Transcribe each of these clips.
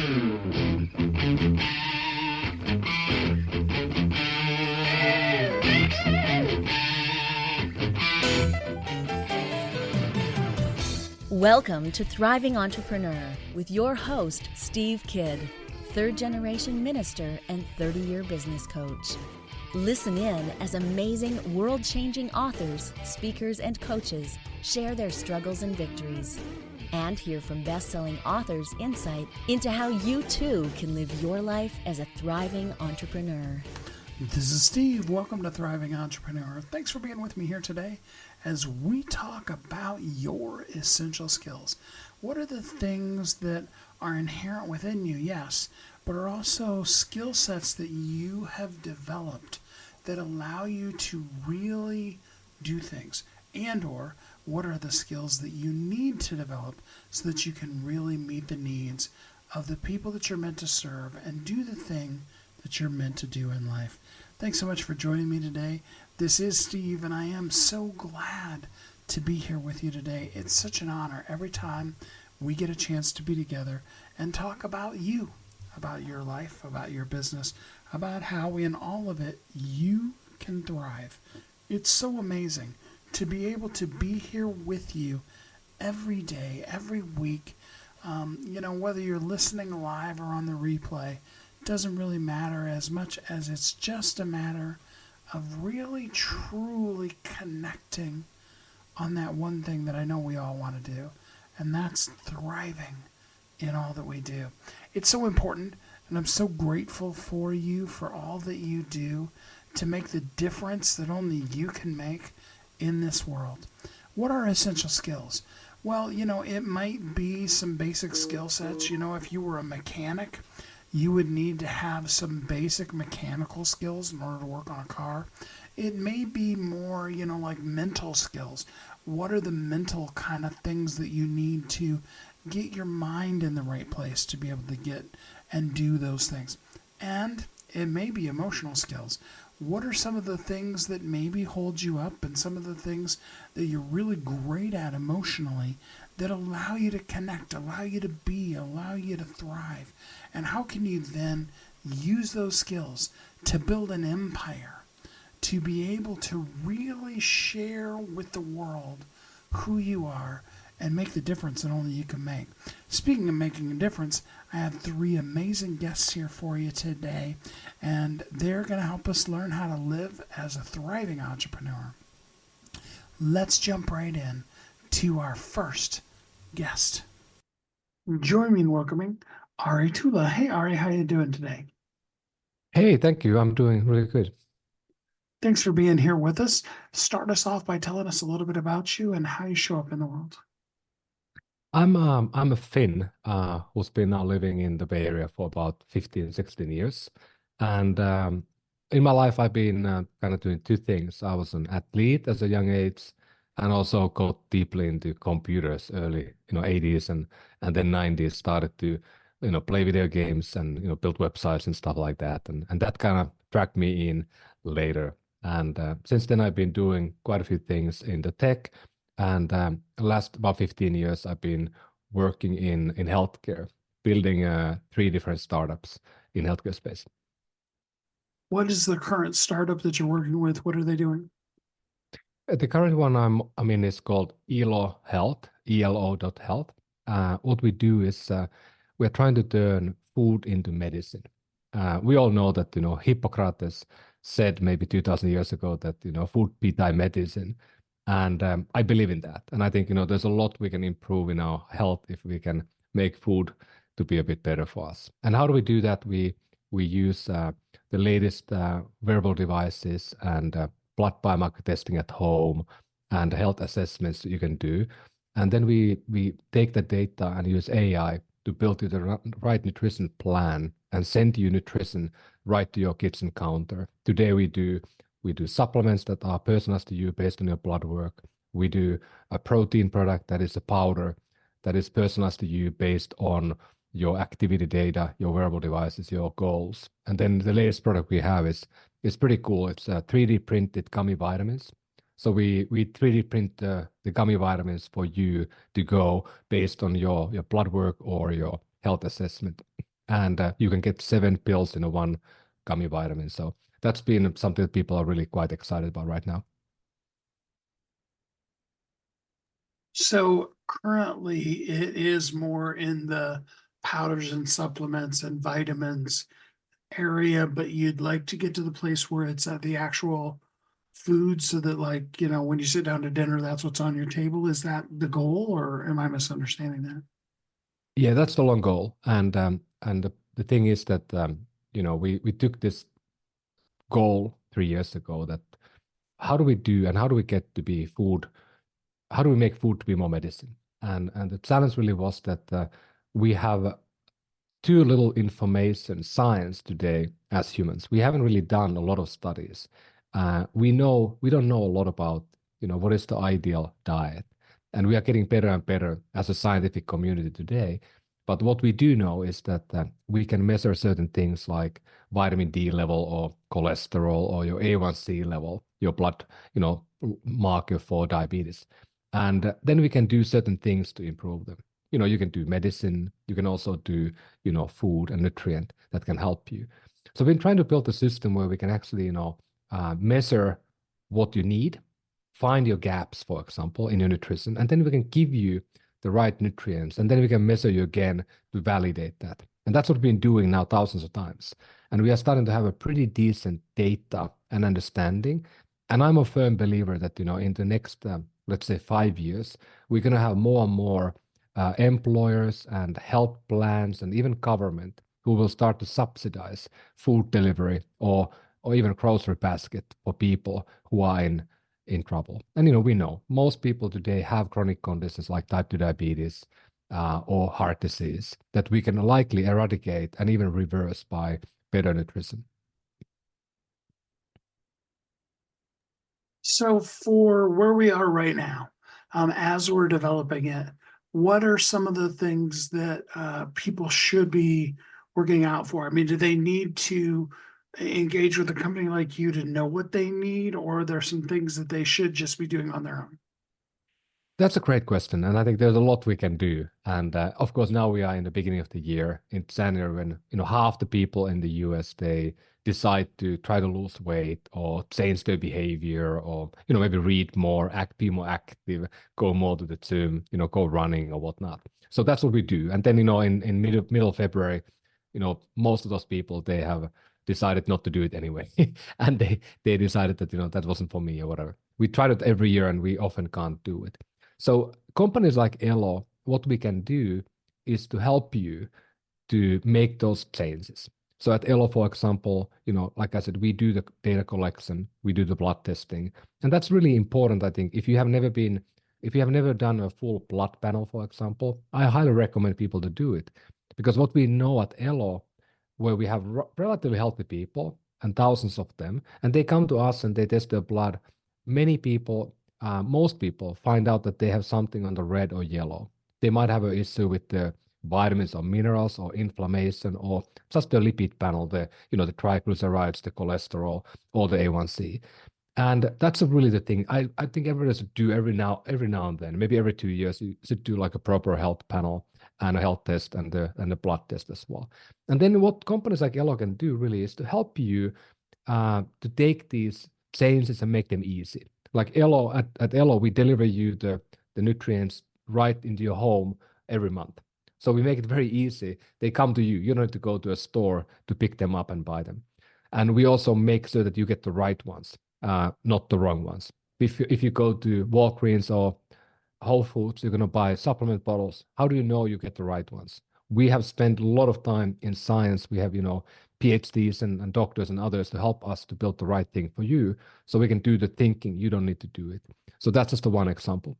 Welcome to Thriving Entrepreneur with your host, Steve Kidd, third-generation minister and 30-year business coach. Listen in as amazing, world-changing authors, speakers, and coaches share their struggles and victories. And hear from best-selling authors' insight into how you too can live your life as a thriving entrepreneur. This is Steve. Welcome to Thriving Entrepreneur. Thanks for being with me here today as we talk about your essential skills. What are the things that are inherent within you? Yes, but are also skill sets that you have developed that allow you to really do things? And or what are the skills that you need to develop so that you can really meet the needs of the people that you're meant to serve and do the thing that you're meant to do in life? Thanks so much for joining me today. This is Steve, and I am so glad to be here with you today. It's such an honor every time we get a chance to be together and talk about you, about your life, about your business, about how in all of it you can thrive. It's so amazing to be able to be here with you every day, every week. Whether you're listening live or on the replay, doesn't really matter as much as it's just a matter of really truly connecting on that one thing that I know we all want to do, and that's thriving in all that we do. It's so important, and I'm so grateful for you for all that you do to make the difference that only you can make in this world. What are essential skills? Well, it might be some basic skill sets. If you were a mechanic, you would need to have some basic mechanical skills in order to work on a car. It may be more, like mental skills. What are the mental kind of things that you need to get your mind in the right place to be able to get and do those things? And it may be emotional skills. What are some of the things that maybe hold you up and some of the things that you're really great at emotionally that allow you to connect, allow you to be, allow you to thrive? And how can you then use those skills to build an empire, to be able to really share with the world who you are and make the difference that only you can make? Speaking of making a difference, I have 3 amazing guests here for you today, and they're going to help us learn how to live as a thriving entrepreneur. Let's jump right in to our first guest. Join me in welcoming Ari Tula. Hey, Ari, how you doing today? Hey, thank you. I'm doing really good. Thanks for being here with us. Start us off by telling us a little bit about you and how you show up in the world. I'm a Finn who's been now living in the Bay Area for about 15, 16 years. And in my life, I've been kind of doing 2 things. I was an athlete at a young age and also got deeply into computers early, 80s and then 90s, started to, play video games and, build websites and stuff like that. And that kind of dragged me in later. And since then, I've been doing quite a few things in the tech. And the last about 15 years, I've been working in healthcare, building 3 different startups in healthcare space. What is the current startup that you're working with? What are they doing? The current one I'm in is called ELO Health, ELO.health. What we do is we're trying to turn food into medicine. We all know that, Hippocrates said maybe 2,000 years ago that, food be thy medicine. And I believe in that. And I think, there's a lot we can improve in our health if we can make food to be a bit better for us. And how do we do that? We use the latest wearable devices and blood biomarker testing at home and health assessments that you can do. And then we take the data and use AI to build you the right nutrition plan and send you nutrition right to your kitchen counter. Today we do supplements that are personalized to you based on your blood work. We do a protein product that is a powder that is personalized to you based on your activity data, your wearable devices, your goals. And then the latest product we have is pretty cool. It's 3D printed gummy vitamins. So we 3D print the gummy vitamins for you to go based on your blood work or your health assessment. and you can get 7 pills in a one gummy vitamin. So that's been something that people are really quite excited about right now. So currently it is more in the powders and supplements and vitamins area, but you'd like to get to the place where it's at the actual food so that, like, when you sit down to dinner, that's what's on your table. Is that the goal, or am I misunderstanding that? Yeah, that's the long goal. And the thing is that we took this goal 3 years ago that how do we do and how do we get to be food? How do we make food to be more medicine? And the challenge really was that we have too little information, science today as humans. We haven't really done a lot of studies. We don't know a lot about what is the ideal diet, and we are getting better and better as a scientific community today. But what we do know is that we can measure certain things like vitamin D level or cholesterol or your A1C level, your blood, marker for diabetes, and then we can do certain things to improve them. You can do medicine. You can also do food and nutrient that can help you. So we've been trying to build a system where we can actually, measure what you need, find your gaps, for example, in your nutrition, and then we can give you the right nutrients, and then we can measure you again to validate that. And that's what we've been doing now thousands of times. And we are starting to have a pretty decent data and understanding. And I'm a firm believer that, in the next, let's say 5 years, we're going to have more and more employers and health plans and even government who will start to subsidize food delivery or even grocery basket for people who are in trouble. And we know most people today have chronic conditions like type 2 diabetes or heart disease that we can likely eradicate and even reverse by better nutrition. So for where we are right now, as we're developing it, what are some of the things that people should be working out for? I mean, do they need to engage with a company like you to know what they need, or are there some things that they should just be doing on their own? That's a great question, and I think there's a lot we can do. And of course, now we are in the beginning of the year in January when half the people in the US they decide to try to lose weight or change their behavior, or maybe read more, be more active, go more to the gym, go running or whatnot. So that's what we do. And then in middle February, most of those people they have decided not to do it anyway, and they decided that that wasn't for me or whatever. We tried it every year and we often can't do it. So companies like Elo, what we can do is to help you to make those changes. So at Elo, for example, like I said, we do the data collection, we do the blood testing, and that's really important. I think if you have never done a full blood panel, for example, I highly recommend people to do it because what we know at Elo, where we have relatively healthy people and thousands of them, and they come to us and they test their blood, many people most people find out that they have something on the red or yellow. They might have an issue with the vitamins or minerals or inflammation or just the lipid panel, the triglycerides, the cholesterol, or the A1C. And that's really the thing. I think everyone should do every now and then, maybe every 2 years, you should do like a proper health panel and a health test and the blood test as well. And then what companies like Elo can do really is to help you to take these changes and make them easy. Like Elo at Elo, we deliver you the nutrients right into your home every month. So we make it very easy. They come to you. You don't have to go to a store to pick them up and buy them. And we also make sure that you get the right ones, not the wrong ones. If you go to Walgreens or Whole Foods, you're going to buy supplement bottles. How do you know you get the right ones? We have spent a lot of time in science. We have, PhDs and doctors and others to help us to build the right thing for you so we can do the thinking. You don't need to do it. So that's just the one example.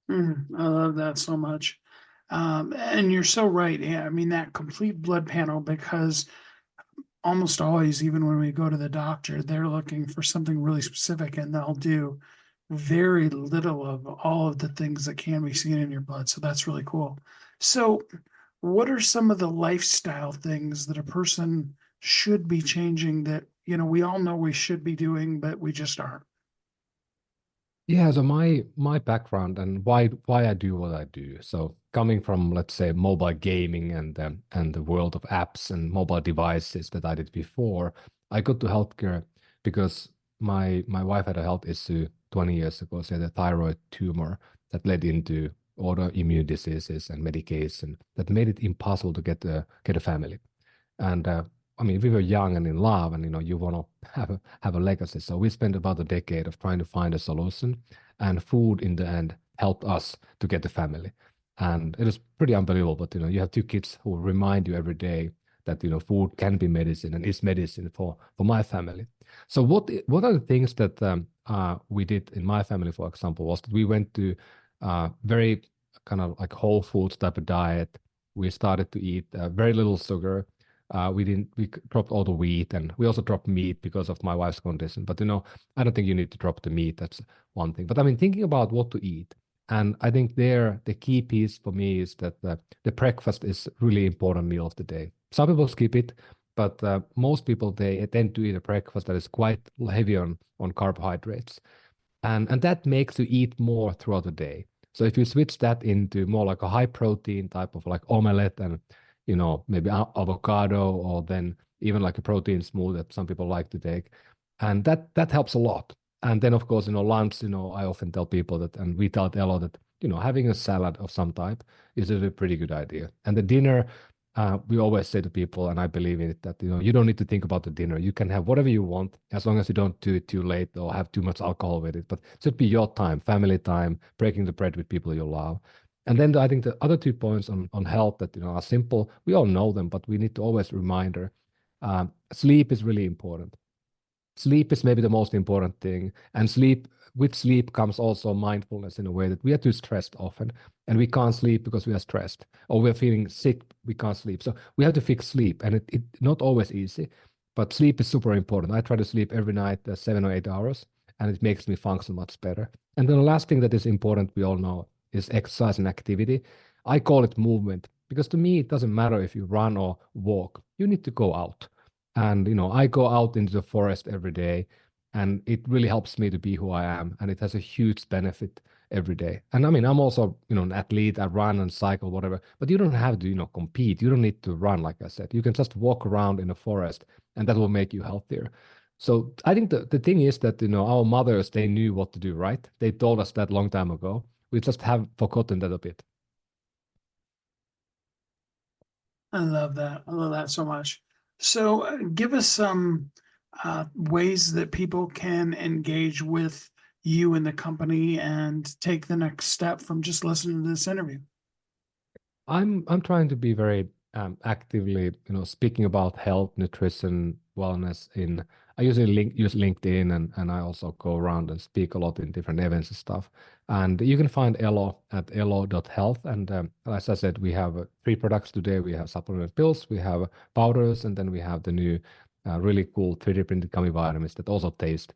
I love that so much. And you're so right. Yeah, I mean, that complete blood panel, because almost always, even when we go to the doctor, they're looking for something really specific and they'll do very little of all of the things that can be seen in your blood. So that's really cool. So, what are some of the lifestyle things that a person should be changing that, we all know we should be doing, but we just aren't? Yeah, so my background and why I do what I do. So coming from, let's say, mobile gaming and the world of apps and mobile devices that I did before, I got to healthcare because my wife had a health issue 20 years ago. She had a thyroid tumor that led into autoimmune diseases and medication that made it impossible to get a family. And I mean, we were young and in love, and you want to have a legacy. So we spent about a decade of trying to find a solution, and food in the end helped us to get the family. And it was pretty unbelievable. But you have two kids who remind you every day that food can be medicine and is medicine for my family. So what are the things that we did in my family, for example, was that we went to very kind of like whole foods type of diet. We started to eat very little sugar. We dropped all the wheat, and we also dropped meat because of my wife's condition. But I don't think you need to drop the meat. That's one thing. But I mean, thinking about what to eat, and I think there the key piece for me is that the breakfast is really important meal of the day. Some people skip it, but most people they tend to eat a breakfast that is quite heavy on carbohydrates, and that makes you eat more throughout the day. So if you switch that into more like a high protein type of like omelette and maybe avocado or then even like a protein smoothie that some people like to take, and that helps a lot. And then of course lunch, I often tell people that, and we tell Elo that having a salad of some type is a pretty good idea. And the dinner, we always say to people, and I believe in it, that you don't need to think about the dinner. You can have whatever you want as long as you don't do it too late or have too much alcohol with it. But it should be your time, family time, breaking the bread with people you love. And then I think the other 2 points on health that are simple. We all know them, but we need to always reminder. Sleep is really important. Sleep is maybe the most important thing, and with sleep comes also mindfulness in a way that we are too stressed often, and we can't sleep because we are stressed, or we're feeling sick, we can't sleep. So we have to fix sleep, and it not always easy, but sleep is super important. I try to sleep every night 7 or 8 hours, and it makes me function much better. And then the last thing that is important, we all know, is exercise and activity. I call it movement because to me it doesn't matter if you run or walk. You need to go out. And I go out into the forest every day, and it really helps me to be who I am, and it has a huge benefit every day. And I mean, I'm also an athlete. I run and cycle, whatever. But you don't have to compete. You don't need to run, like I said. You can just walk around in the forest, and that will make you healthier. So I think the thing is that our mothers, they knew what to do, right? They told us that long time ago. We just have forgotten that a bit. I love that. I love that so much. So, give us some ways that people can engage with you and the company and take the next step from just listening to this interview. I'm trying to be very actively, speaking about health, nutrition, wellness. I usually use LinkedIn, and I also go around and speak a lot in different events and stuff. And you can find Elo at elo.health. And as I said, we have 3 products today. We have supplement pills, we have powders, and then we have the new really cool 3D printed gummy vitamins that also taste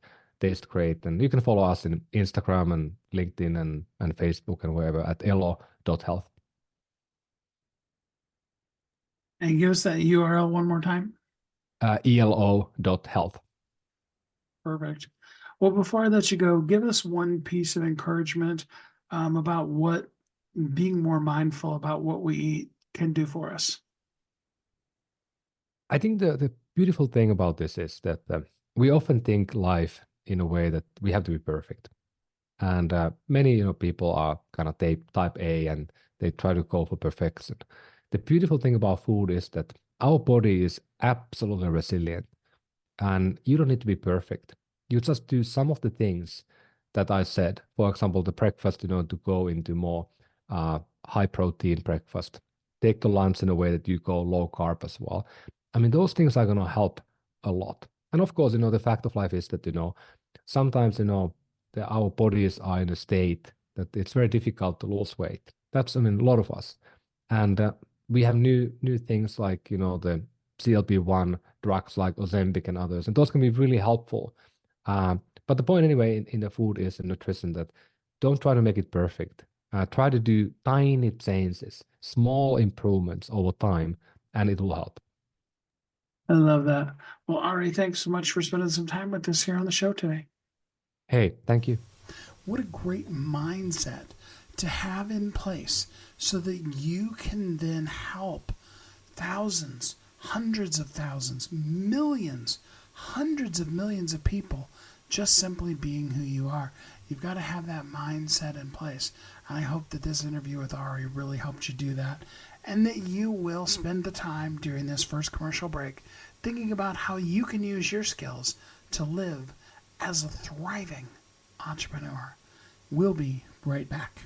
great. And you can follow us in Instagram and LinkedIn and Facebook and wherever at elo.health. And give us that URL one more time. elo.health. Perfect. Well, before I let you go, give us one piece of encouragement about what being more mindful about what we eat can do for us. I think the beautiful thing about this is that we often think life in a way that we have to be perfect. And many people are kind of type A, and they try to go for perfection. The beautiful thing about food is that our body is absolutely resilient, and you don't need to be perfect. You just do some of the things that I said. For example, the breakfast, to go into more high protein breakfast. Take the lunch in a way that you go low carb as well. I mean, those things are going to help a lot. And of course, the fact of life is that, sometimes, our bodies are in a state that it's very difficult to lose weight. That's, I mean, a lot of us. And we have new things like, the GLP-1 drugs like Ozempic and others, and those can be really helpful. But the point anyway in the food is in nutrition that don't try to make it perfect. Try to do tiny changes, small improvements over time, and it will help. I love that. Well, Ari, thanks so much for spending some time with us here on the show today. Hey, thank you. What a great mindset to have in place so that you can then help thousands, hundreds of thousands, millions, hundreds of millions of people just simply being who you are. You've got to have that mindset in place. And I hope that this interview with Ari really helped you do that, and that you will spend the time during this first commercial break thinking about how you can use your skills to live as a thriving entrepreneur. We'll be right back.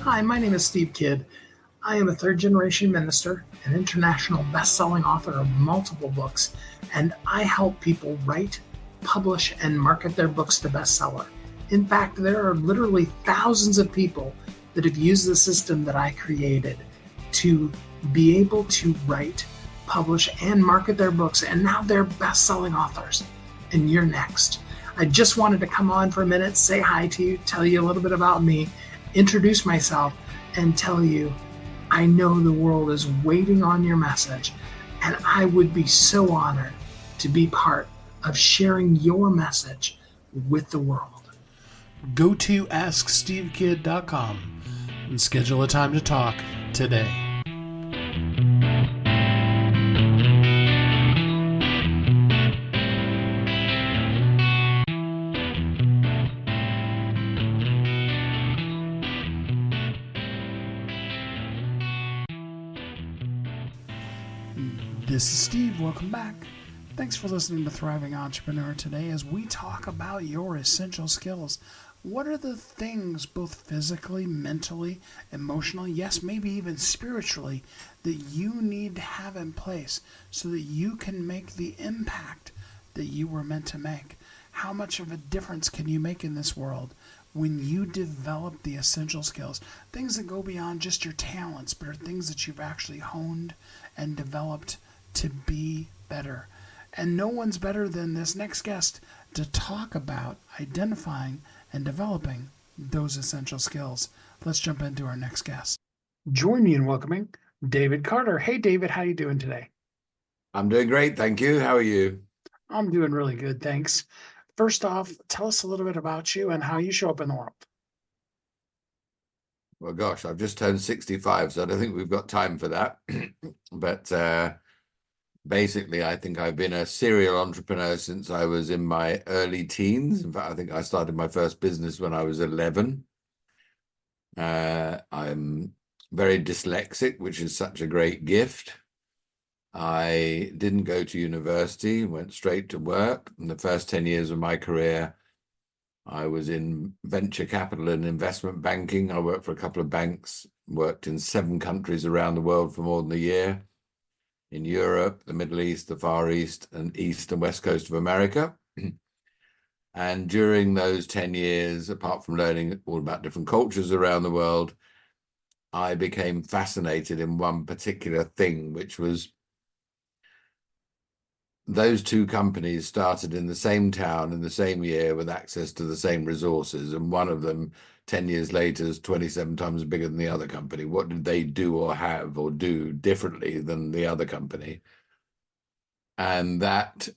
Hi, my name is Steve Kidd. I am a third-generation minister, an international best-selling author of multiple books, and I help people write, publish, and market their books to bestseller. In fact, there are literally thousands of people that have used the system that I created to be able to write, publish, and market their books, and now they're best-selling authors. And you're next. I just wanted to come on for a minute, say hi to you, tell you a little bit about me, introduce myself, and tell you I know the world is waiting on your message, and I would be so honored to be part of sharing your message with the world. Go to AskSteveKidd.com and schedule a time to talk today. This is Steve. Welcome back. Thanks for listening to Thriving Entrepreneur today as we talk about your essential skills. What are the things, both physically, mentally, emotionally, yes, maybe even spiritually, that you need to have in place so that you can make the impact that you were meant to make? How much of a difference can you make in this world when you develop the essential skills? Things that go beyond just your talents, but are things that you've actually honed and developed to be better. And no one's better than this next guest to talk about identifying and developing those essential skills. Let's jump into our next guest. Join me in welcoming David Carter. Hey, David, how you doing today? I'm doing great, thank you. How are you? I'm doing really good, thanks. First off, tell us a little bit about you and how you show up in the world. Well, gosh, I've just turned 65, so I don't think we've got time for that. But basically, I think I've been a serial entrepreneur since I was in my early teens. In fact, I think I started my first business when I was 11. I'm very dyslexic, which is such a great gift. I didn't go to university, went straight to work. In the first 10 years of my career, I was in venture capital and investment banking. I worked for a couple of banks, worked in 7 countries around the world for more than a year, in Europe, the Middle East, the Far East, and East and West Coast of America. And during those 10 years, apart from learning all about different cultures around the world, I became fascinated in one particular thing, which was those 2 companies started in the same town in the same year with access to the same resources. And one of them, 10 years later, is 27 times bigger than the other company. What did they do or have or do differently than the other company? And that,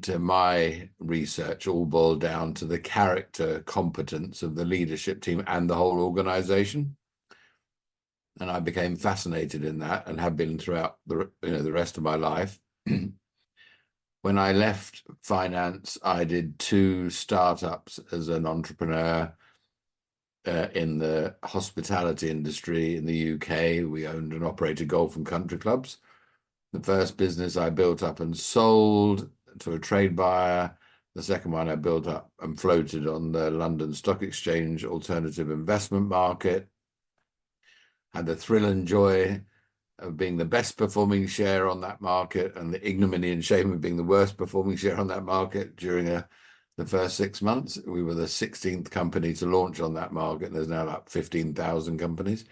to my research, all boiled down to the character competence of the leadership team and the whole organization. And I became fascinated in that and have been throughout the rest of my life. When I left finance, I did 2 startups as an entrepreneur in the hospitality industry in the UK. We owned and operated golf and country clubs. The first business I built up and sold to a trade buyer. The second one I built up and floated on the London Stock Exchange alternative investment market. Had the thrill and joy of being the best performing share on that market and the ignominy and shame of being the worst performing share on that market during the first 6 months. We were the 16th company to launch on that market, and there's now like 15,000 companies.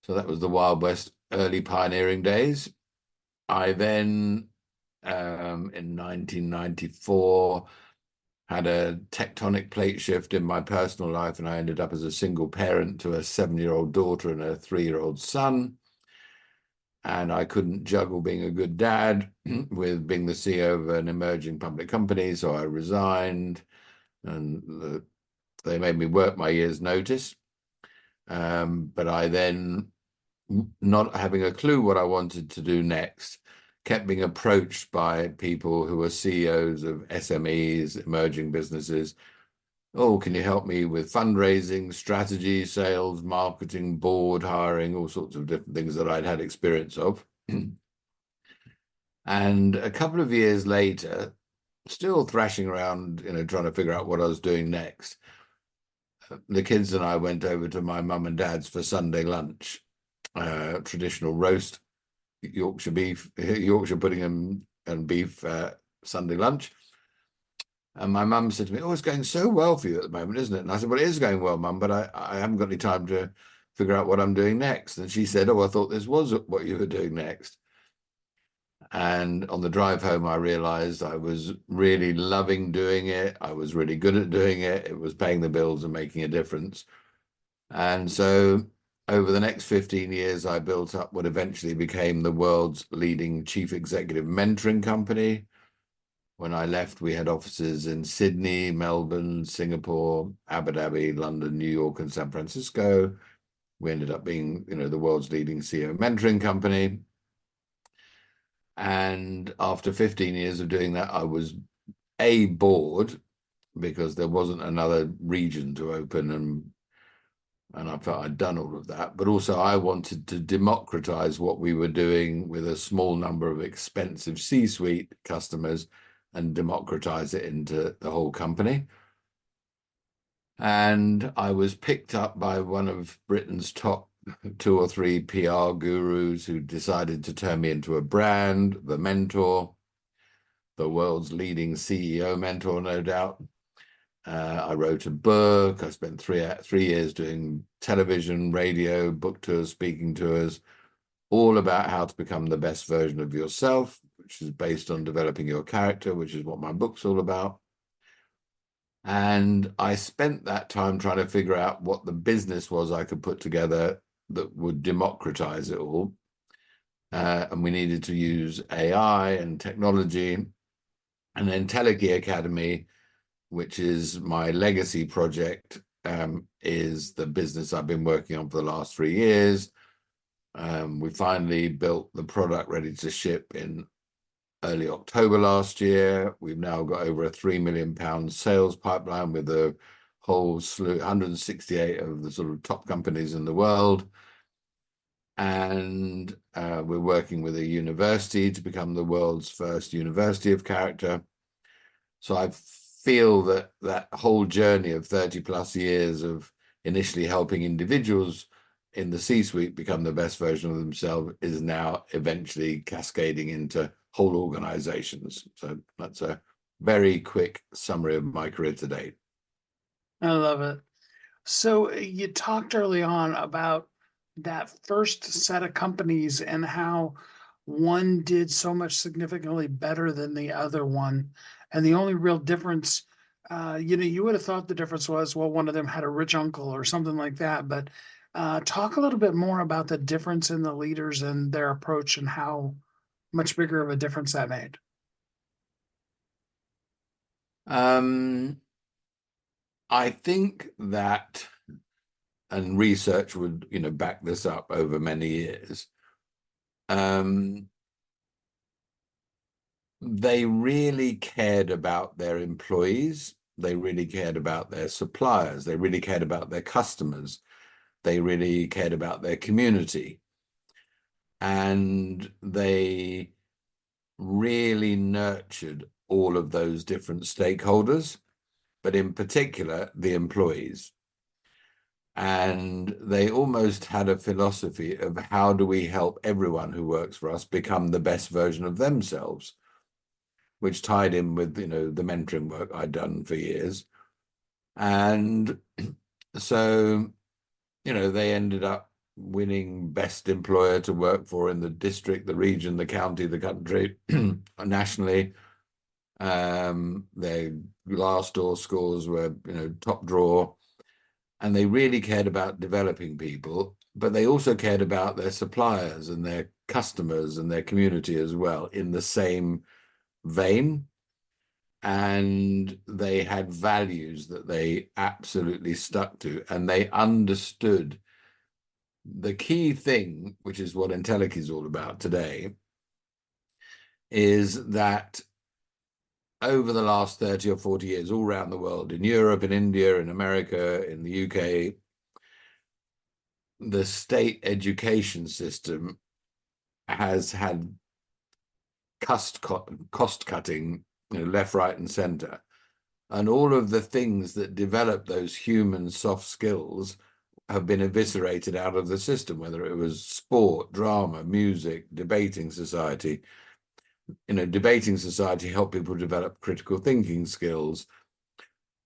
So that was the Wild West early pioneering days. I then, in 1994, had a tectonic plate shift in my personal life, and I ended up as a single parent to a 7-year-old daughter and a 3-year-old son. and I couldn't juggle being a good dad with being the CEO of an emerging public company, so I resigned, and they made me work my year's notice. But I then, not having a clue what I wanted to do next, kept being approached by people who are CEOs of SMEs, emerging businesses. Oh, can you help me with fundraising, strategy, sales, marketing, board hiring, all sorts of different things that I'd had experience of. And a couple of years later, still thrashing around, trying to figure out what I was doing next, the kids and I went over to my mum and dad's for Sunday lunch, traditional roast, Yorkshire beef, Yorkshire pudding and beef Sunday lunch. And my mum said to me, "Oh, it's going so well for you at the moment, isn't it?" And I said, "Well, it is going well, Mum, but I haven't got any time to figure out what I'm doing next." And she said, "Oh, I thought this was what you were doing next." And on the drive home, I realized I was really loving doing it. I was really good at doing it. It was paying the bills and making a difference. And so over the next 15 years, I built up what eventually became the world's leading chief executive mentoring company. When I left, we had offices in Sydney, Melbourne, Singapore, Abu Dhabi, London, New York, and San Francisco. We ended up being, the world's leading CEO mentoring company. And after 15 years of doing that, I was bored because there wasn't another region to open, and I felt I'd done all of that. But also I wanted to democratize what we were doing with a small number of expensive C-suite customers and democratize it into the whole company. And I was picked up by one of Britain's top 2 or 3 PR gurus who decided to turn me into a brand, the mentor, the world's leading CEO mentor, no doubt. I wrote a book. I spent 3 years doing television, radio, book tours, speaking tours, all about how to become the best version of yourself, which is based on developing your character, which is what my book's all about. And I spent that time trying to figure out what the business was I could put together that would democratize it all. And we needed to use AI and technology. And then Telekey Academy, which is my legacy project, is the business I've been working on for the last 3 years. We finally built the product ready to ship in early October last year. We've now got over a £3 million sales pipeline with a whole slew, 168 of the sort of top companies in the world. And we're working with a university to become the world's first university of character. So I feel that whole journey of 30 plus years of initially helping individuals in the C-suite become the best version of themselves is now eventually cascading into whole organizations. So that's a very quick summary of my career to date. I love it. So you talked early on about that first set of companies and how one did so much significantly better than the other one. And the only real difference, you would have thought the difference was, well, one of them had a rich uncle or something like that. But talk a little bit more about the difference in the leaders and their approach and how much bigger of a difference that made. I think that, and research would, back this up over many years, they really cared about their employees. They really cared about their suppliers. They really cared about their customers. They really cared about their community. And they really nurtured all of those different stakeholders, but in particular, the employees. And they almost had a philosophy of how do we help everyone who works for us become the best version of themselves, which tied in with, the mentoring work I'd done for years. And so, they ended up winning best employer to work for in the district, the region, the county, the country, nationally. Their Glassdoor scores were, top drawer. and they really cared about developing people, but they also cared about their suppliers and their customers and their community as well in the same vein. And they had values that they absolutely stuck to, and they understood the key thing, which is what Entelechy is all about today, is that over the last 30 or 40 years, all around the world, in Europe, in India, in America, in the UK, the state education system has had cost cutting, left, right, and center. And all of the things that develop those human soft skills have been eviscerated out of the system, whether it was sport, drama, music, debating society. Debating society helped people develop critical thinking skills.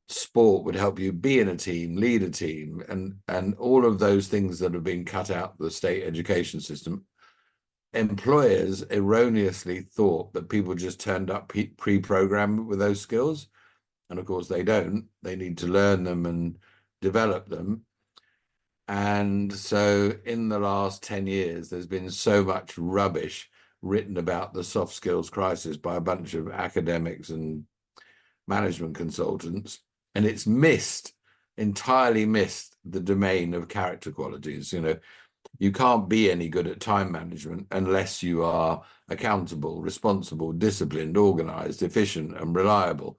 Sport would help you be in a team, lead a team, and all of those things that have been cut out of the state education system. Employers erroneously thought that people just turned up pre-programmed with those skills. And of course they don't. They need to learn them and develop them. And so in the last 10 years, there's been so much rubbish written about the soft skills crisis by a bunch of academics and management consultants. And it's entirely missed the domain of character qualities. You can't be any good at time management unless you are accountable, responsible, disciplined, organized, efficient, and reliable.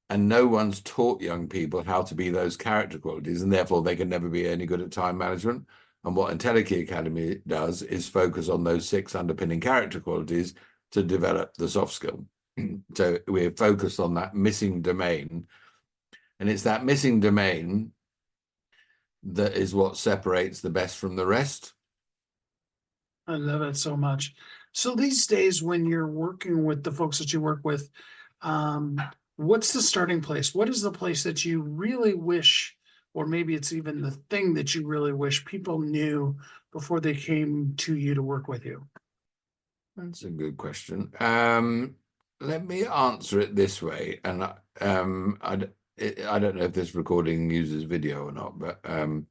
And no one's taught young people how to be those character qualities, and therefore they can never be any good at time management. And what Entelechy Academy does is focus on those 6 underpinning character qualities to develop the soft skill. So we're focused on that missing domain. And it's that missing domain that is what separates the best from the rest. I love it so much. So these days, when you're working with the folks that you work with, what's the starting place? What is the place that you really wish, or maybe it's even the thing that you really wish people knew before they came to you to work with you? That's a good question. Let me answer it this way. And I don't know if this recording uses video or not, but I'm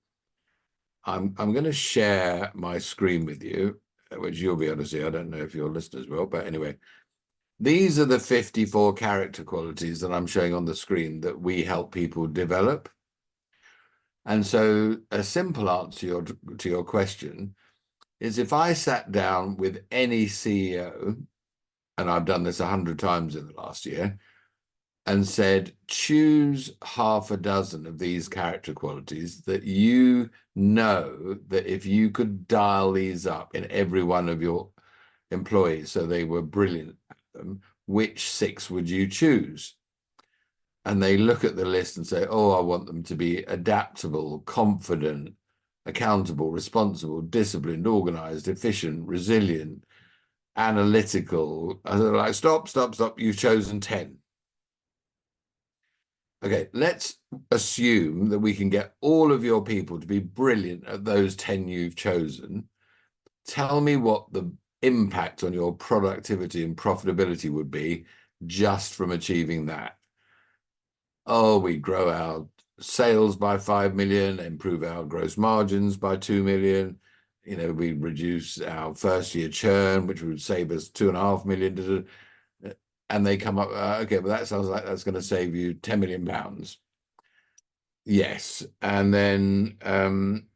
going to share my screen with you, which you'll be able to see. I don't know if your listeners will, but anyway, these are the 54 character qualities that I'm showing on the screen that we help people develop. And so a simple answer to your question is, if I sat down with any CEO, and I've done this 100 times in the last year, and said, choose half a dozen of these character qualities that that if you could dial these up in every one of your employees so they were brilliant at them, which 6 would you choose? And they look at the list and say, oh, I want them to be adaptable, confident, accountable, responsible, disciplined, organized, efficient, resilient, analytical. And they're like, stop, you've chosen 10. Okay, let's assume that we can get all of your people to be brilliant at those 10 you've chosen. Tell me what the impact on your productivity and profitability would be just from achieving that. Oh, we grow our sales by 5 million, improve our gross margins by 2 million. We reduce our first year churn, which would save us 2.5 million. And they come up, okay, well, that sounds like that's going to save you 10 million pounds. Yes. And then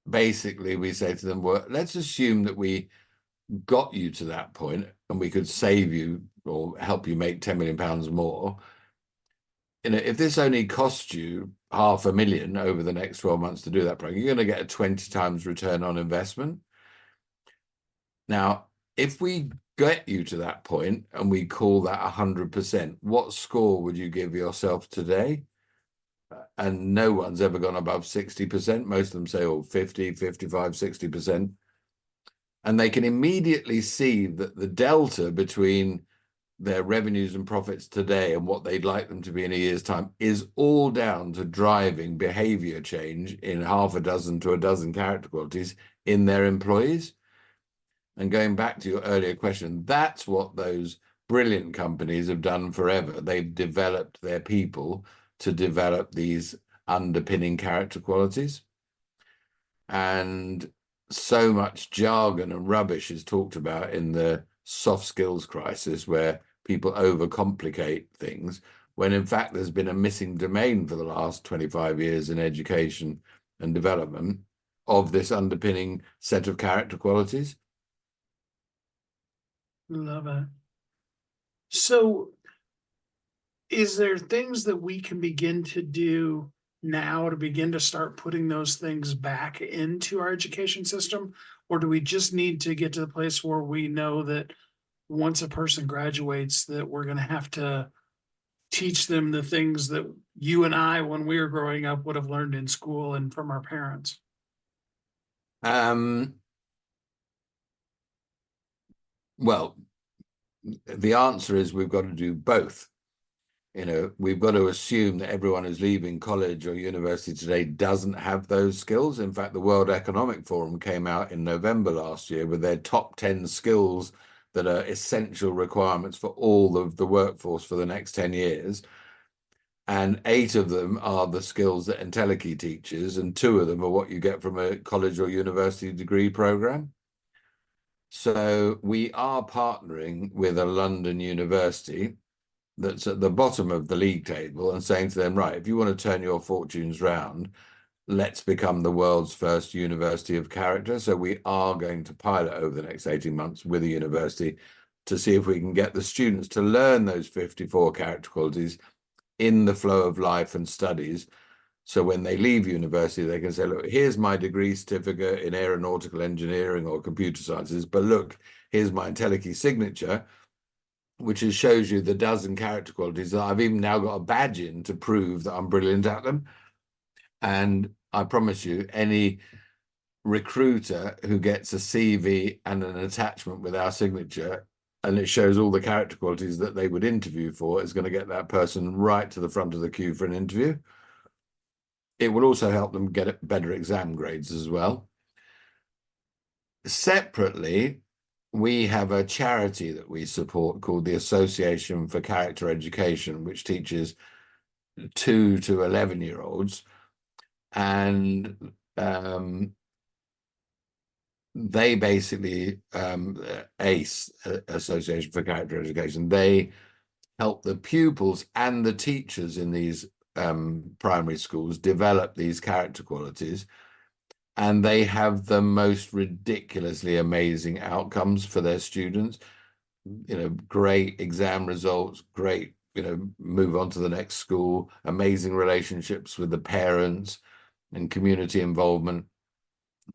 basically we say to them, well, let's assume that we got you to that point and we could save you or help you make 10 million pounds more. If this only cost you 500,000 over the next 12 months to do that program, you're going to get a 20 times return on investment. Now, if we get you to that point and we call that 100%, what score would you give yourself today? And no one's ever gone above 60%. Most of them say, oh, 50, 55, 60%. And they can immediately see that the delta between their revenues and profits today and what they'd like them to be in a year's time is all down to driving behavior change in 6 to 12 character qualities in their employees. And going back to your earlier question, that's what those brilliant companies have done forever. They've developed their people to develop these underpinning character qualities. And so much jargon and rubbish is talked about in the soft skills crisis, where people overcomplicate things, when in fact there's been a missing domain for the last 25 years in education and development of this underpinning set of character qualities. Love it. So is there things that we can begin to do now to begin to start putting those things back into our education system? Or do we just need to get to the place where we know that once a person graduates, that we're going to have to teach them the things that you and I, when we were growing up, would have learned in school and from our parents? Well, the answer is we've got to do both. We've got to assume that everyone who's leaving college or university today doesn't have those skills. In fact, the World Economic Forum came out in November last year with their top 10 skills that are essential requirements for all of the workforce for the next 10 years. And 8 of them are the skills that Entelechy teaches, and 2 of them are what you get from a college or university degree program. So we are partnering with a London university that's at the bottom of the league table and saying to them, right, if you want to turn your fortunes round, let's become the world's first university of character. So we are going to pilot over the next 18 months with a university to see if we can get the students to learn those 54 character qualities in the flow of life and studies. So when they leave university, they can say, look, here's my degree certificate in aeronautical engineering or computer sciences, but look, here's my Entelechy signature, which shows you the dozen character qualities that I've even now got a badge in to prove that I'm brilliant at them. And I promise you, any recruiter who gets a CV and an attachment with our signature, and it shows all the character qualities that they would interview for, is going to get that person right to the front of the queue for an interview. It will also help them get better exam grades as well. Separately, we have a charity that we support called the Association for Character Education, which teaches 2 to 11-year-olds. And they basically, ACE, Association for Character Education, they help the pupils and the teachers in these primary schools develop these character qualities. And they have the most ridiculously amazing outcomes for their students. Great exam results, great, move on to the next school, amazing relationships with the parents and community involvement.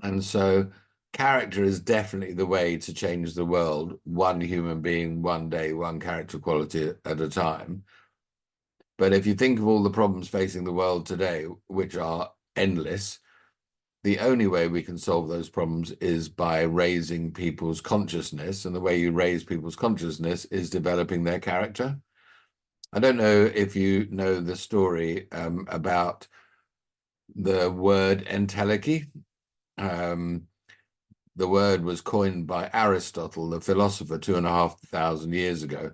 And so character is definitely the way to change the world, one human being, one day, one character quality at a time. But if you think of all the problems facing the world today, which are endless, the only way we can solve those problems is by raising people's consciousness. And the way you raise people's consciousness is developing their character. I don't know if you know the story about the word entelechy. The word was coined by Aristotle, the philosopher, 2,500 years ago.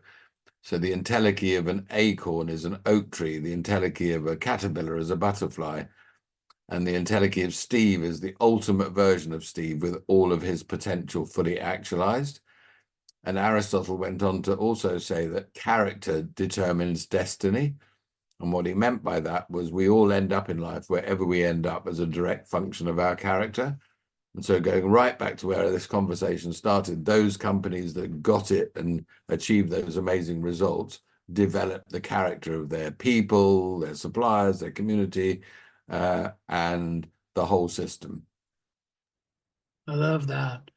So the entelechy of an acorn is an oak tree. The entelechy of a caterpillar is a butterfly. And the entelechy of Steve is the ultimate version of Steve with all of his potential fully actualized. And Aristotle went on to also say that character determines destiny. And what he meant by that was we all end up in life wherever we end up as a direct function of our character. And so going right back to where this conversation started, those companies that got it and achieved those amazing results developed the character of their people, their suppliers, their community, and the whole system. I love that.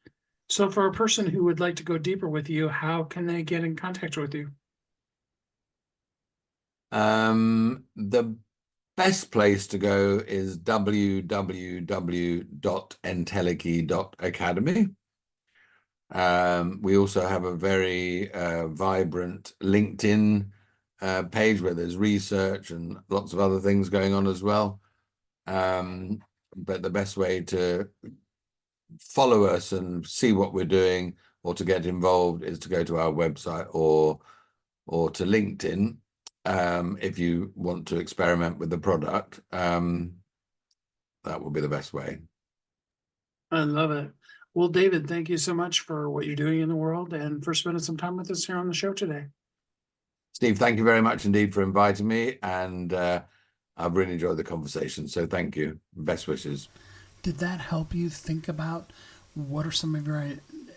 So for a person who would like to go deeper with you, how can they get in contact with you? The best place to go is www.entelechy.academy. We also have a very vibrant LinkedIn page where there's research and lots of other things going on as well. But the best way to follow us and see what we're doing or to get involved is to go to our website or to LinkedIn. if you want to experiment with the product, that would be the best way. I love it. Well, David, thank you so much for what you're doing in the world and for spending some time with us here on the show today. Steve, thank you very much indeed for inviting me, and I've really enjoyed the conversation. So thank you. Best wishes. Did that help you think about what are some of your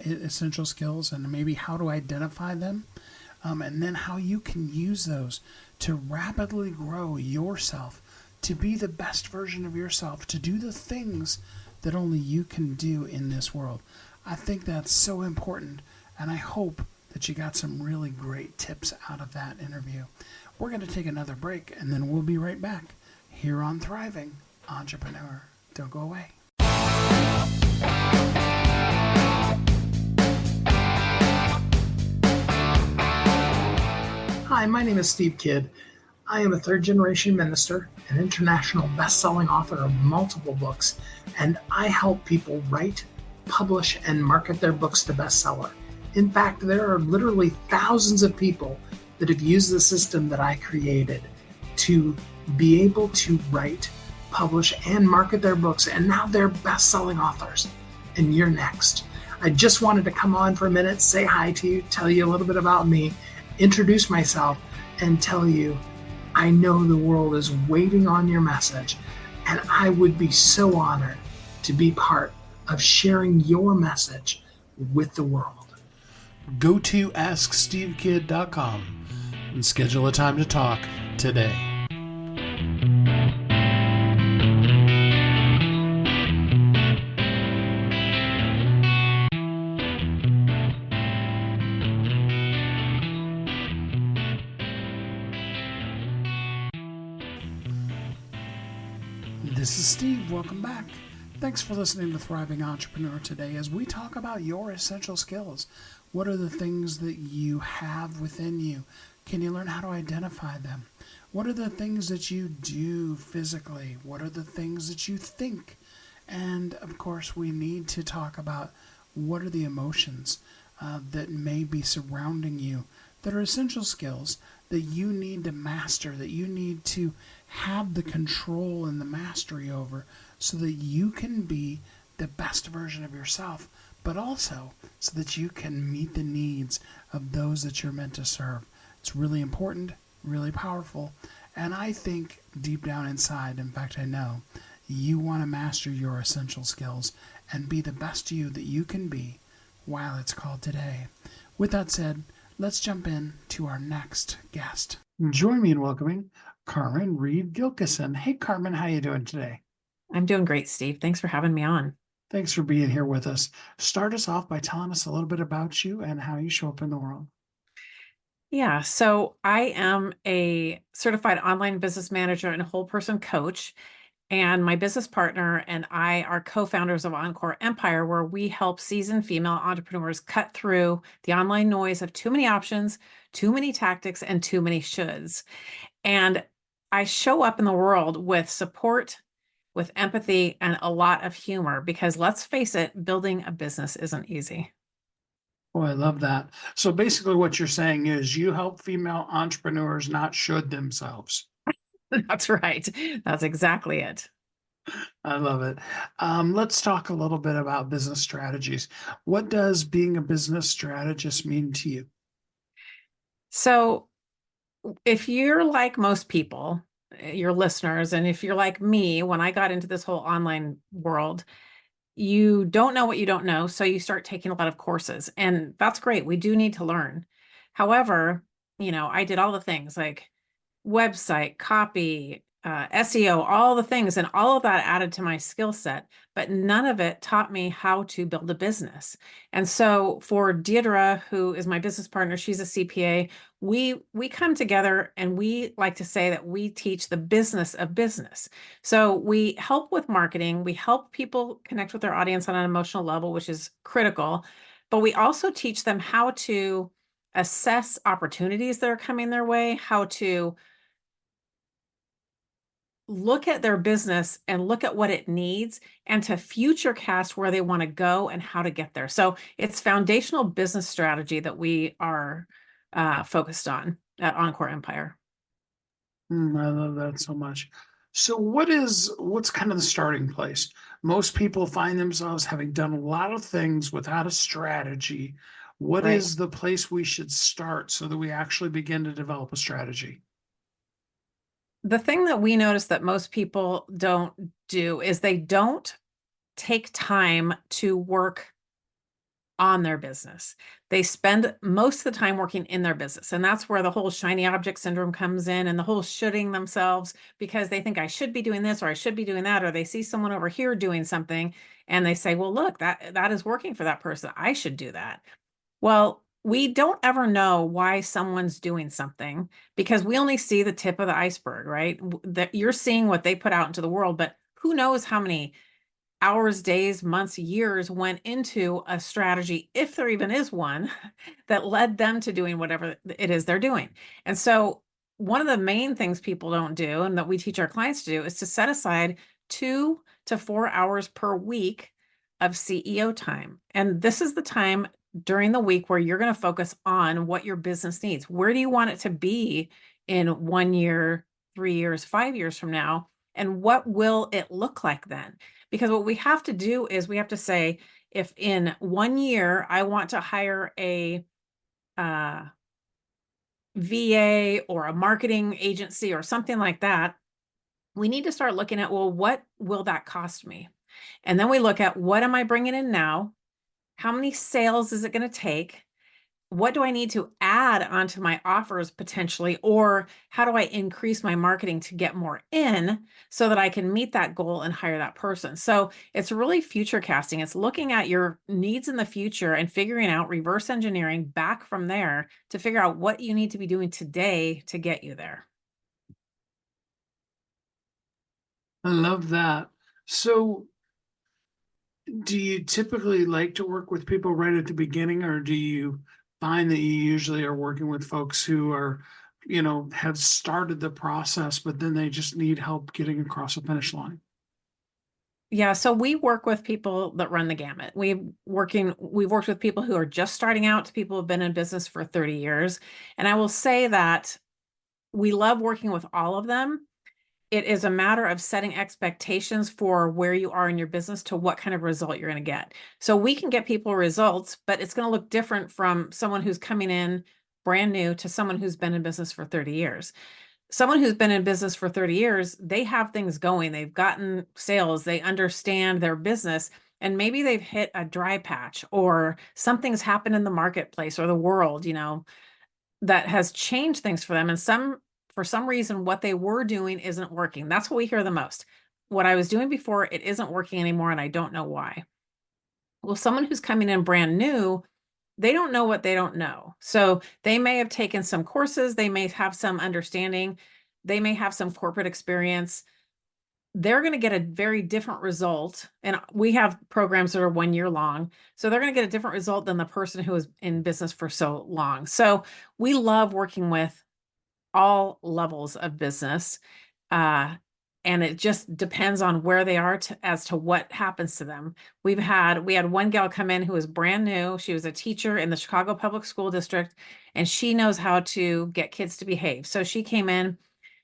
essential skills and maybe how to identify them? And then how you can use those to rapidly grow yourself, to be the best version of yourself, to do the things that only you can do in this world. I think that's so important, and I hope that you got some really great tips out of that interview. We're going to take another break, and then we'll be right back here on Thriving Entrepreneur. Don't go away. Hi, my name is Steve Kidd. I am a third-generation minister, an international best-selling author of multiple books, and I help people write, publish, and market their books to bestseller. In fact, there are literally thousands of people that have used the system that I created to be able to write, publish, and market their books, and now they're best-selling authors. And you're next. I just wanted to come on for a minute, say hi to you, tell you a little bit about me, introduce myself, and tell you I know the world is waiting on your message, and I would be so honored to be part of sharing your message with the world. Go to AskSteveKidd.com and schedule a time to talk today. This is Steve. Welcome back. Thanks for listening to Thriving Entrepreneur today as we talk about your essential skills. What are the things that you have within you? Can you learn how to identify them? What are the things that you do physically? What are the things that you think? And of course, we need to talk about what are the emotions that may be surrounding you that are essential skills that you need to master, that you need to have the control and the mastery over so that you can be the best version of yourself, but also so that you can meet the needs of those that you're meant to serve. It's really important, really powerful, and I think deep down inside, in fact I know, you want to master your essential skills and be the best you that you can be while it's called today. With that said, let's jump in to our next guest. Join me in welcoming Carmen Reed-Gilkison. Hey, Carmen, how you doing today? I'm doing great, Steve. Thanks for having me on. Thanks for being here with us. Start us off by telling us a little bit about you and how you show up in the world. Yeah, so I am a certified online business manager and whole person coach. And my business partner and I are co-founders of Encore Empire, where we help seasoned female entrepreneurs cut through the online noise of too many options, too many tactics, and too many shoulds. And I show up in the world with support, with empathy, and a lot of humor, because let's face it, building a business isn't easy. Oh, I love that. So basically what you're saying is you help female entrepreneurs not should themselves. That's right. That's exactly it. I love it. Let's talk a little bit about business strategies. What does being a business strategist mean to you? So if you're like most people, your listeners, and if you're like me, when I got into this whole online world, you don't know what you don't know. So you start taking a lot of courses, and that's great. We do need to learn. However, I did all the things like website, copy, SEO, all the things, and all of that added to my skill set, but none of it taught me how to build a business. And so for Deidre, who is my business partner, she's a CPA, we come together and we like to say that we teach the business of business. So we help with marketing, we help people connect with their audience on an emotional level, which is critical, but we also teach them how to assess opportunities that are coming their way, how to look at their business and look at what it needs and to future cast where they want to go and how to get there. So it's foundational business strategy that we are focused on at Encore Empire. I love that so much. So what's kind of the starting place? Most people find themselves having done a lot of things without a strategy. What Right. is the place we should start so that we actually begin to develop a strategy? The thing that we notice that most people don't do is they don't take time to work on their business. They spend most of the time working in their business. And that's where the whole shiny object syndrome comes in and the whole shoulding themselves because they think I should be doing this or I should be doing that, or they see someone over here doing something and they say, well, look, that is working for that person. I should do that. Well, we don't ever know why someone's doing something because we only see the tip of the iceberg, right? That you're seeing what they put out into the world, but who knows how many hours, days, months, years went into a strategy, if there even is one, that led them to doing whatever it is they're doing. And so, one of the main things people don't do, and that we teach our clients to do, is to set aside 2 to 4 hours per week of CEO time. And this is the time during the week where you're going to focus on what your business needs. Where do you want it to be in 1 year, 3 years, 5 years from now? And what will it look like then? Because what we have to do is we have to say, if in 1 year I want to hire a VA or a marketing agency or something like that, we need to start looking at, well, what will that cost me? And then we look at, what am I bringing in now? How many sales is it going to take? What do I need to add onto my offers potentially? Or how do I increase my marketing to get more in so that I can meet that goal and hire that person? So it's really future casting. It's looking at your needs in the future and figuring out, reverse engineering back from there to figure out what you need to be doing today to get you there. I love that. So do you typically like to work with people right at the beginning, or do you find that you usually are working with folks who are, have started the process, but then they just need help getting across the finish line? Yeah, so we work with people that run the gamut. We've worked with people who are just starting out to people who've been in business for 30 years. And I will say that we love working with all of them. It is a matter of setting expectations for where you are in your business to what kind of result you're going to get. So we can get people results, but it's going to look different from someone who's coming in brand new to someone who's been in business for 30 years. Someone who's been in business for 30 years, they have things going. They've gotten sales, they understand their business, and maybe they've hit a dry patch or something's happened in the marketplace or the world, that has changed things for them. And for some reason, what they were doing isn't working. That's what we hear the most. What I was doing before, it isn't working anymore, and I don't know why. Well, someone who's coming in brand new, they don't know what they don't know. So they may have taken some courses, they may have some understanding, they may have some corporate experience. They're going to get a very different result. And we have programs that are 1 year long. So they're going to get a different result than the person who is in business for so long. So we love working with all levels of business. Uh, and it just depends on where they are as to what happens to them. We had one gal come in who was brand new. She was a teacher in the Chicago Public School District, and she knows how to get kids to behave. So she came in,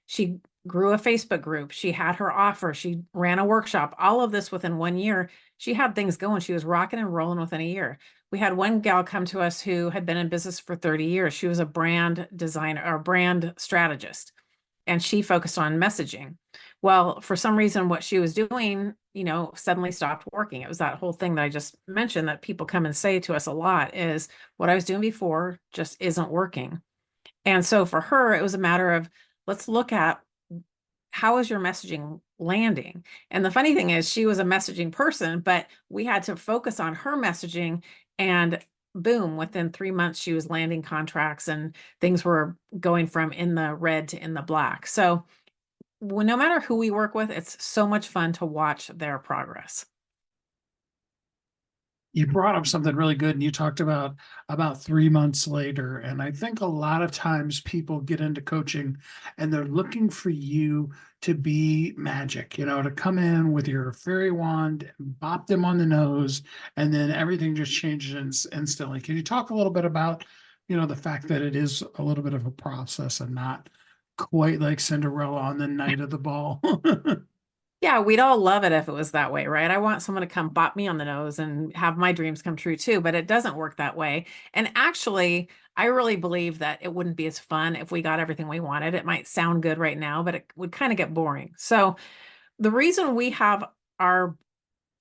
she grew a Facebook group, she had her offer, she ran a workshop, all of this within 1 year. She had things going. She was rocking and rolling within a year. We had one gal come to us who had been in business for 30 years. She was a brand designer or brand strategist, and she focused on messaging. Well, for some reason, what she was doing, suddenly stopped working. It was that whole thing that I just mentioned that people come and say to us a lot is what I was doing before just isn't working. And so for her, it was a matter of let's look at how is your messaging landing? And the funny thing is, she was a messaging person, but we had to focus on her messaging. And boom, within 3 months, she was landing contracts and things were going from in the red to in the black. So, no matter who we work with, it's so much fun to watch their progress. You brought up something really good, and you talked about 3 months later. And I think a lot of times people get into coaching and they're looking for you to be magic, to come in with your fairy wand, bop them on the nose, and then everything just changes instantly. Can you talk a little bit about, the fact that it is a little bit of a process and not quite like Cinderella on the night of the ball. Yeah, we'd all love it if it was that way, right? I want someone to come bop me on the nose and have my dreams come true too, but it doesn't work that way. And actually, I really believe that it wouldn't be as fun if we got everything we wanted. It might sound good right now, but it would kind of get boring. So the reason we have our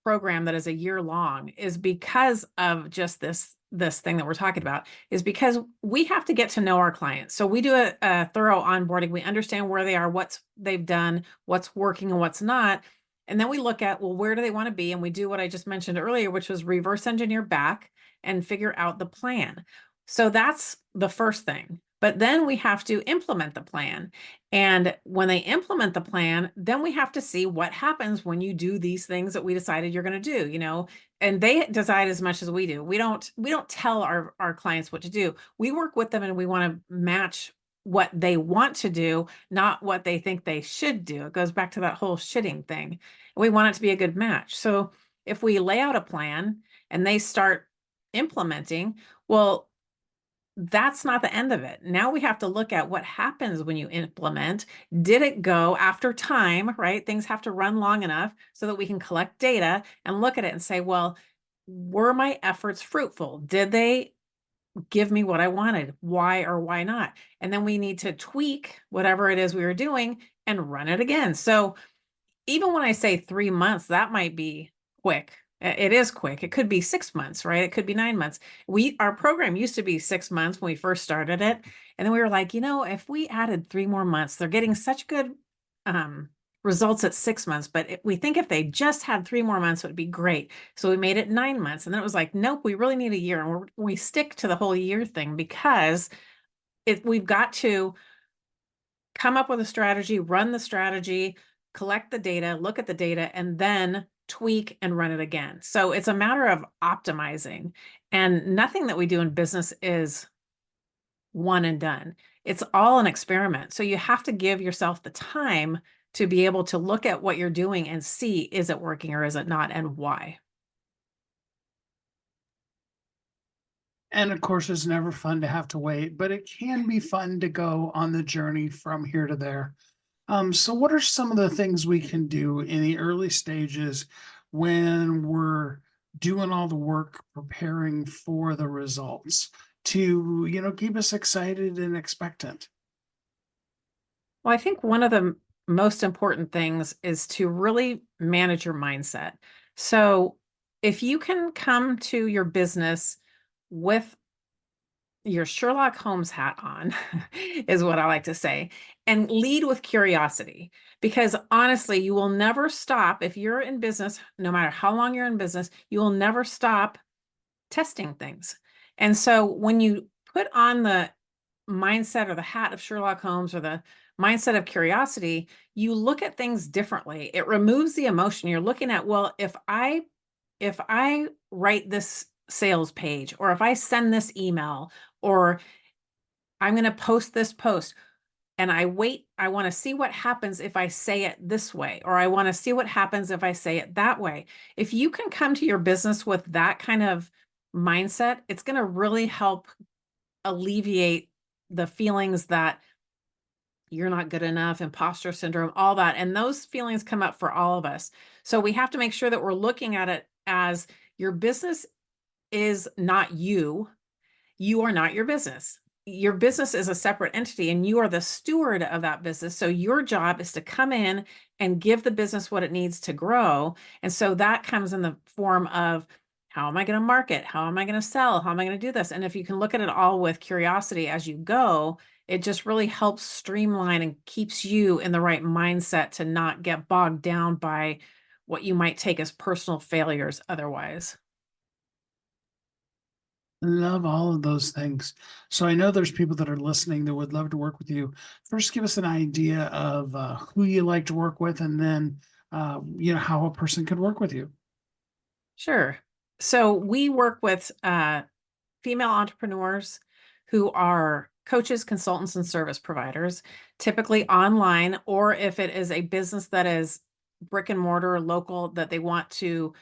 program that is a year long is because of just this thing that we're talking about, is because we have to get to know our clients. So we do a thorough onboarding. We understand where they are, what's they've done, what's working and what's not. And then we look at, well, where do they want to be? And we do what I just mentioned earlier, which was reverse engineer back and figure out the plan. So that's the first thing. But then we have to implement the plan. And when they implement the plan, then we have to see what happens when you do these things that we decided you're going to do, and they decide as much as we do. We don't tell our clients what to do. We work with them and we want to match what they want to do, not what they think they should do. It goes back to that whole shitting thing. We want it to be a good match. So if we lay out a plan and they start implementing, well, that's not the end of it. Now we have to look at what happens when you implement. Did it go after time, right? Things have to run long enough so that we can collect data and look at it and say, well, were my efforts fruitful? Did they give me what I wanted? Why or why not? And then we need to tweak whatever it is we were doing and run it again. So even when I say 3 months, that might be quick. It is quick. It could be 6 months, right? It could be 9 months. Our program used to be 6 months when we first started it. And then we were like, if we added 3 more months, they're getting such good results at 6 months. But we think if they just had 3 more months, it would be great. So we made it 9 months. And then it was like, nope, we really need a year. And we stick to the whole year thing because we've got to come up with a strategy, run the strategy, collect the data, look at the data, and then tweak and run it again. So it's a matter of optimizing. And nothing that we do in business is one and done. It's all an experiment. So you have to give yourself the time to be able to look at what you're doing and see, is it working or is it not, and why? And of course, it's never fun to have to wait, but it can be fun to go on the journey from here to there. So what are some of the things we can do in the early stages when we're doing all the work preparing for the results to, keep us excited and expectant? Well, I think one of the most important things is to really manage your mindset. So if you can come to your business with your Sherlock Holmes hat on, is what I like to say, and lead with curiosity. Because honestly, you will never stop. If you're in business, no matter how long you're in business, you will never stop testing things. And so when you put on the mindset or the hat of Sherlock Holmes or the mindset of curiosity, you look at things differently. It removes the emotion. You're looking at, well, if I write this sales page, or if I send this email, or I'm going to post this post, and I want to see what happens if I say it this way, or I want to see what happens if I say it that way. If you can come to your business with that kind of mindset, it's going to really help alleviate the feelings that you're not good enough, imposter syndrome, all that. And those feelings come up for all of us. So we have to make sure that we're looking at it as your business is not you. You are not your business. Your business is a separate entity and you are the steward of that business. So your job is to come in and give the business what it needs to grow. And so that comes in the form of, how am I going to market? How am I going to sell? How am I going to do this? And if you can look at it all with curiosity as you go, it just really helps streamline and keeps you in the right mindset to not get bogged down by what you might take as personal failures otherwise. Love all of those things. So I know there's people that are listening that would love to work with you. First, give us an idea of who you like to work with, and then how a person could work with you. Sure. So we work with female entrepreneurs who are coaches, consultants, and service providers, typically online, or if it is a business that is brick and mortar, local, that they want to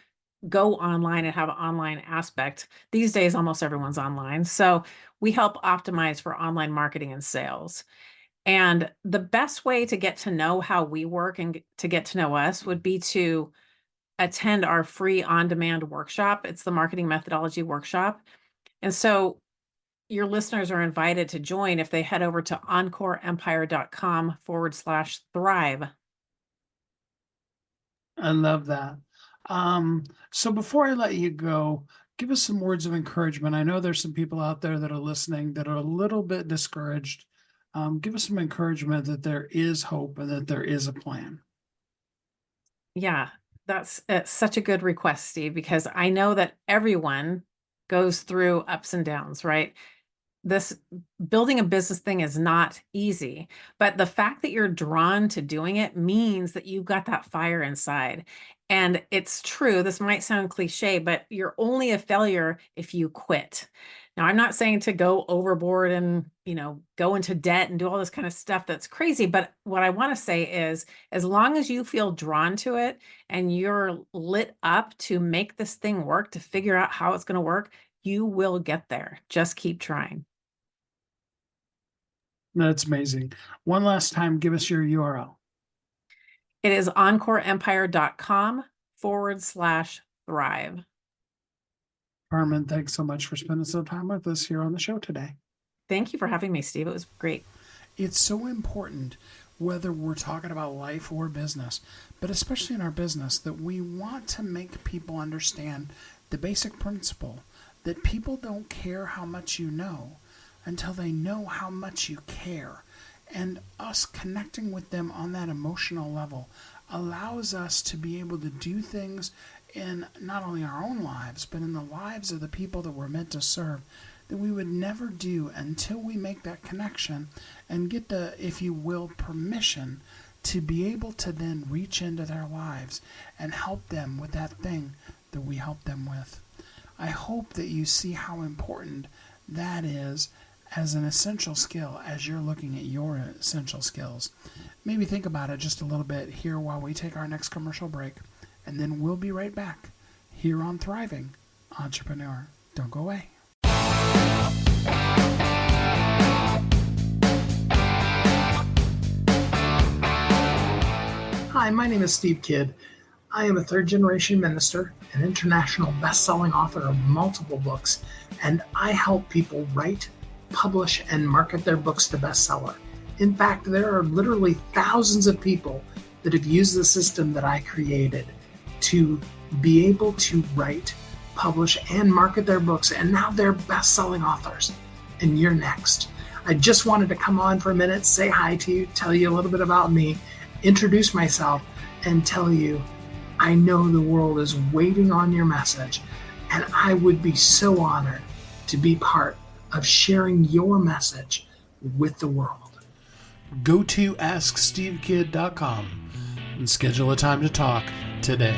go online and have an online aspect. These days, almost everyone's online. So we help optimize for online marketing and sales. And the best way to get to know how we work and to get to know us would be to attend our free on-demand workshop. It's the Marketing Methodology Workshop. And so your listeners are invited to join if they head over to encoreempire.com/thrive. I love that. So before I let you go, give us some words of encouragement. I know there's some people out there that are listening that are a little bit discouraged. Give us some encouragement that there is hope and that there is a plan. Yeah, that's such a good request, Steve, because I know that everyone goes through ups and downs, right? This building a business thing is not easy, but the fact that you're drawn to doing it means that you've got that fire inside. And it's true, this might sound cliche, but you're only a failure if you quit. Now, I'm not saying to go overboard and, go into debt and do all this kind of stuff that's crazy, but what I want to say is as long as you feel drawn to it and you're lit up to make this thing work, to figure out how it's going to work, you will get there. Just keep trying. That's amazing. One last time, give us your URL. It is encoreempire.com/thrive. Carmen, thanks so much for spending some time with us here on the show today. Thank you for having me, Steve. It was great. It's so important, whether we're talking about life or business, but especially in our business, that we want to make people understand the basic principle that people don't care how much you know until they know how much you care. And us connecting with them on that emotional level allows us to be able to do things in not only our own lives, but in the lives of the people that we're meant to serve that we would never do until we make that connection and get the, if you will, permission to be able to then reach into their lives and help them with that thing that we help them with. I hope that you see how important that is as an essential skill as you're looking at your essential skills. Maybe think about it just a little bit here while we take our next commercial break, and then we'll be right back here on Thriving Entrepreneur. Don't go away. Hi, my name is Steve Kidd. I am a third-generation minister, an international best-selling author of multiple books, and I help people write, publish, and market their books to bestseller. In fact, there are literally thousands of people that have used the system that I created to be able to write, publish, and market their books, and now they're best-selling authors. And you're next. I just wanted to come on for a minute, say hi to you, tell you a little bit about me, introduce myself, and tell you I know the world is waiting on your message, and I would be so honored to be part of sharing your message with the world. Go to AskSteveKidd.com and schedule a time to talk today.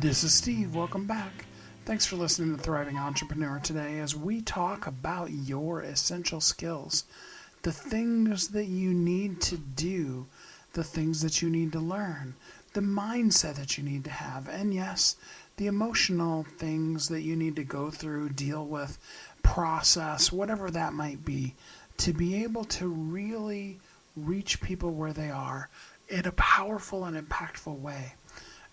This is Steve. Welcome back. Thanks for listening to Thriving Entrepreneur today as we talk about your essential skills, the things that you need to do, the things that you need to learn, the mindset that you need to have, and yes, the emotional things that you need to go through, deal with, process, whatever that might be, to be able to really reach people where they are in a powerful and impactful way.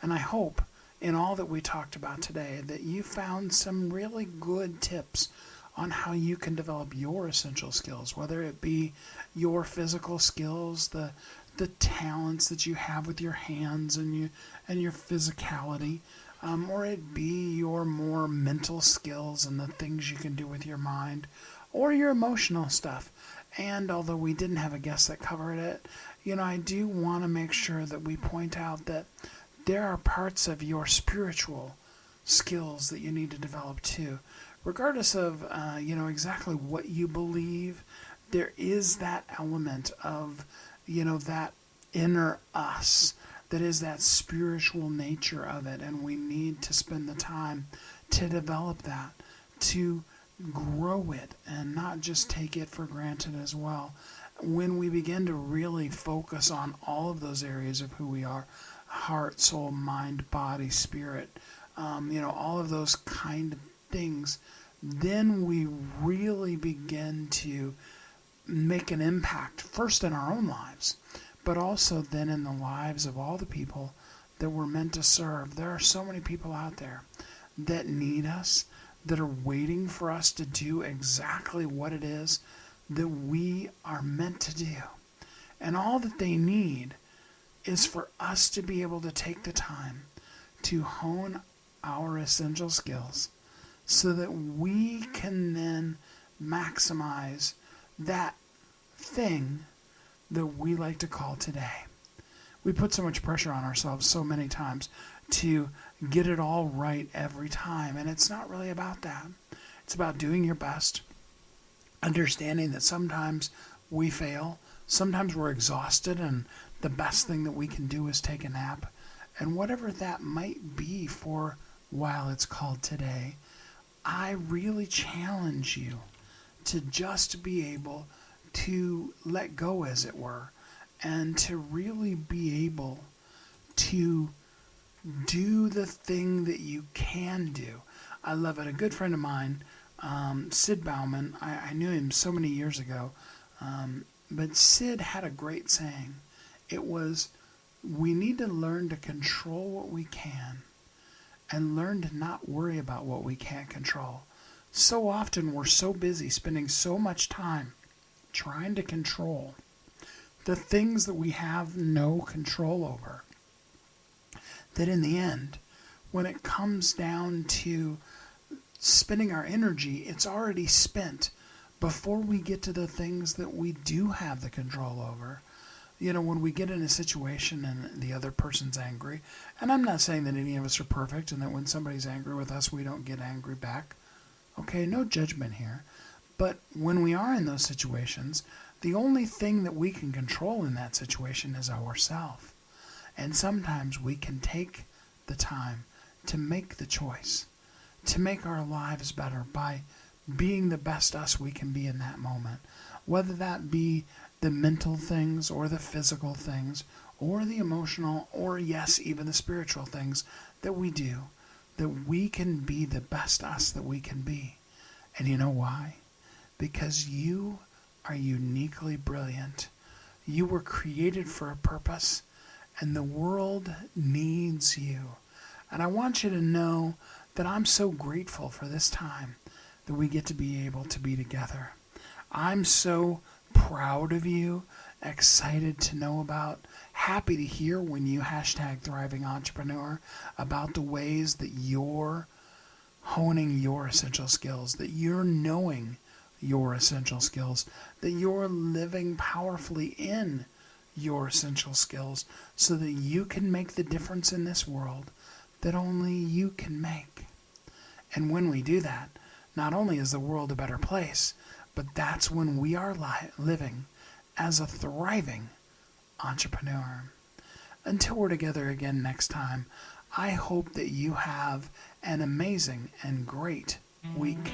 And I hope in all that we talked about today that you found some really good tips on how you can develop your essential skills, whether it be your physical skills, the talents that you have with your hands and your physicality, or it be your more mental skills and the things you can do with your mind, or your emotional stuff. And although we didn't have a guest that covered it, I do want to make sure that we point out that there are parts of your spiritual skills that you need to develop too. Regardless of, exactly what you believe, there is that element of, that inner us, that is that spiritual nature of it. And we need to spend the time to develop that, to grow it and not just take it for granted as well. When we begin to really focus on all of those areas of who we are, heart, soul, mind, body, spirit, all of those kind of things, then we really begin to make an impact, first in our own lives, but also then in the lives of all the people that we're meant to serve. There are so many people out there that need us, that are waiting for us to do exactly what it is that we are meant to do. And all that they need is for us to be able to take the time to hone our essential skills so that we can then maximize that thing that we like to call today. We put so much pressure on ourselves so many times to get it all right every time, and it's not really about that. It's about doing your best, understanding that sometimes we fail, sometimes we're exhausted, and the best thing that we can do is take a nap. And whatever that might be for while it's called today, I really challenge you to just be able to let go, as it were, and to really be able to do the thing that you can do. I love it. A good friend of mine, Sid Bauman, I knew him so many years ago, but Sid had a great saying. It was, we need to learn to control what we can and learn to not worry about what we can't control. So often we're so busy spending so much time trying to control the things that we have no control over, that in the end, when it comes down to spending our energy, it's already spent before we get to the things that we do have the control over. When we get in a situation and the other person's angry, and I'm not saying that any of us are perfect and that when somebody's angry with us, we don't get angry back. Okay, no judgment here. But when we are in those situations, the only thing that we can control in that situation is ourselves. And sometimes we can take the time to make the choice, to make our lives better by being the best us we can be in that moment. Whether that be the mental things or the physical things or the emotional or, yes, even the spiritual things that we do, that we can be the best us that we can be. And you know why? Because you are uniquely brilliant. You were created for a purpose, and the world needs you. And I want you to know that I'm so grateful for this time that we get to be able to be together. I'm so proud of you, excited to know about, happy to hear when you #ThrivingEntrepreneur about the ways that you're honing your essential skills, that you're knowing your essential skills, that you're living powerfully in your essential skills so that you can make the difference in this world that only you can make. And when we do that, not only is the world a better place, but that's when we are living as a thriving entrepreneur. Until we're together again next time, I hope that you have an amazing and great week.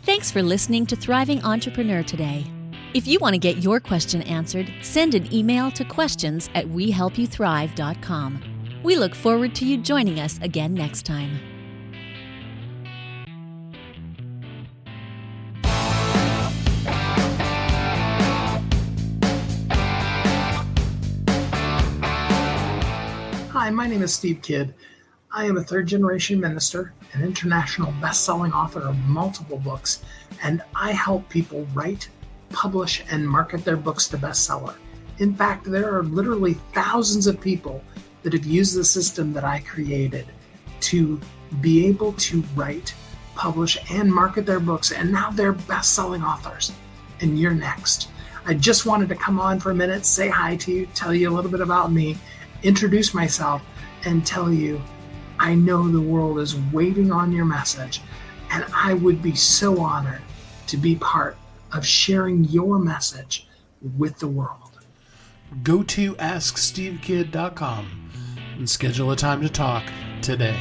Thanks for listening to Thriving Entrepreneur today. If you want to get your question answered, send an email to questions@wehelpyouthrive.com. We look forward to you joining us again next time. Hi, my name is Steve Kidd. I am a third-generation minister, an international best-selling author of multiple books, and I help people write, publish, and market their books to bestseller. In fact, there are literally thousands of people that have used the system that I created to be able to write, publish, and market their books, and now they're best-selling authors. And you're next. I just wanted to come on for a minute, say hi to you, tell you a little bit about me, introduce myself, and tell you I know the world is waiting on your message, and I would be so honored to be part of sharing your message with the world. Go to AskSteveKid.com and schedule a time to talk today.